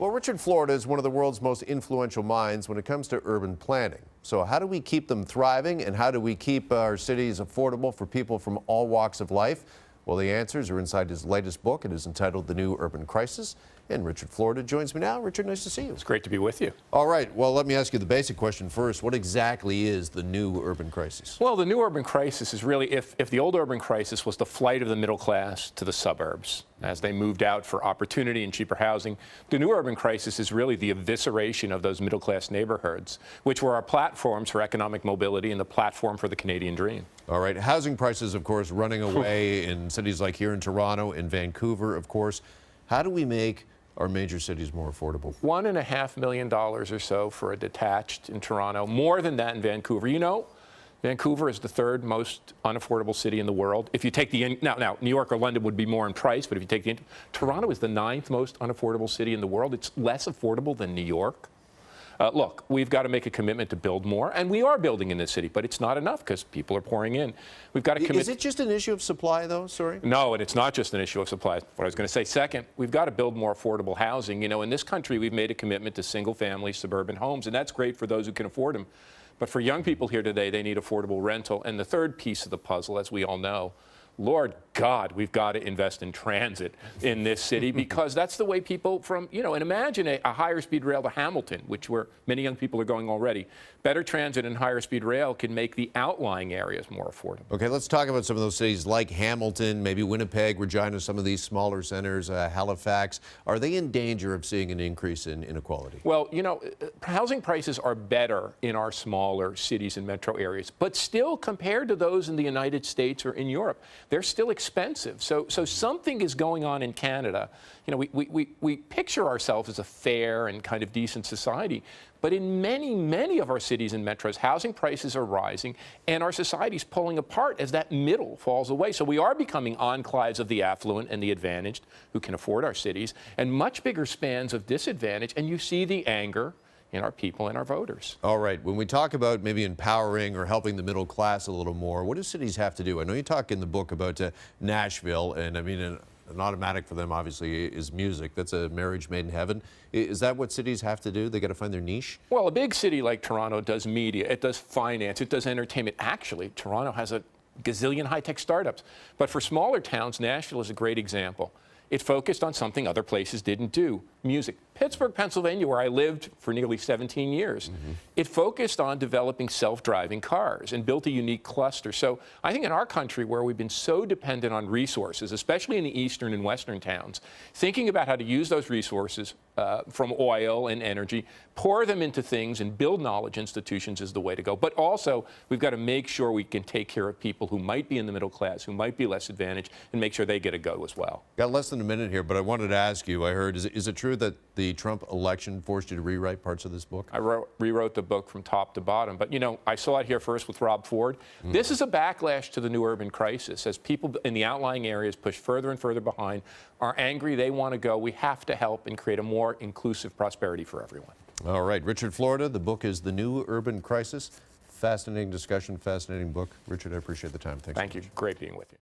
Well, Richard Florida is one of the world's most influential minds when it comes to urban planning. So how do we keep them thriving, and how do we keep our cities affordable for people from all walks of life? Well, the answers are inside his latest book. It is entitled The New Urban Crisis. And Richard Florida joins me now. Richard, nice to see you. It's great to be with you. All right. Well, let me ask you the basic question first. What exactly is the new urban crisis? Well, the new urban crisis is really, if the old urban crisis was the flight of the middle class to the suburbs as they moved out for opportunity and cheaper housing, the new urban crisis is really the evisceration of those middle class neighborhoods, which were our platforms for economic mobility and the platform for the Canadian dream. All right. Housing prices, of course, running away in cities like here in Toronto and Vancouver, of course. How do we make our major cities more affordable? $1.5 million or so for a detached in Toronto, more than that in Vancouver. You know, Vancouver is the third most unaffordable city in the world. If you take now New York or London would be more in price, but if you take Toronto is the 9th most unaffordable city in the world. It's less affordable than New York. Look, we've got to make a commitment to build more, and we are building in this city, but it's not enough because people are pouring in. We've got to commit. Is it just an issue of supply, though? Sorry? No, and it's not just an issue of supply. What I was going to say. Second, we've got to build more affordable housing. You know, in this country, we've made a commitment to single-family suburban homes, and that's great for those who can afford them. But for young people here today, they need affordable rental. And the third piece of the puzzle, as we all know, Lord God, we've got to invest in transit in this city because that's the way people from, you know, and imagine a higher speed rail to Hamilton, where many young people are going already. Better transit and higher speed rail can make the outlying areas more affordable. Okay, let's talk about some of those cities like Hamilton, maybe Winnipeg, Regina, some of these smaller centers, Halifax. Are they in danger of seeing an increase in inequality? Well, you know, housing prices are better in our smaller cities and metro areas, but still compared to those in the United States or in Europe, they're still expensive. So something is going on in Canada. You know, we picture ourselves as a fair and kind of decent society, but in many of our cities and metros, housing prices are rising and our society is pulling apart as that middle falls away. So we are becoming enclaves of the affluent and the advantaged who can afford our cities, and much bigger spans of disadvantage, and you see the anger in our people and our voters. All right. When we talk about maybe empowering or helping the middle class a little more, what do cities have to do? I know you talk in the book about Nashville, and I mean, an automatic for them, obviously, is music. That's a marriage made in heaven. Is that what cities have to do? They got to find their niche? Well, a big city like Toronto does media, it does finance, it does entertainment. Actually, Toronto has a gazillion high-tech startups. But for smaller towns, Nashville is a great example. It focused on something other places didn't do, music. Pittsburgh, Pennsylvania, where I lived for nearly 17 years, it focused on developing self-driving cars and built a unique cluster. So I think in our country, where we've been so dependent on resources, especially in the eastern and western towns, thinking about how to use those resources from oil and energy, pour them into things and build knowledge institutions is the way to go. But also, we've got to make sure we can take care of people who might be in the middle class, who might be less advantaged, and make sure they get a go as well. Got less than a minute here, but I wanted to ask you, I heard, is it true that the Trump election forced you to rewrite parts of this book? I rewrote the book from top to bottom. But, you know, I saw it here first with Rob Ford. This is a backlash to the new urban crisis. As people in the outlying areas push further and further behind, are angry, they want to go. We have to help and create a more inclusive prosperity for everyone. All right. Richard Florida, the book is The New Urban Crisis. Fascinating discussion, fascinating book. Richard, I appreciate the time. Thanks. Thank you. Great being with you.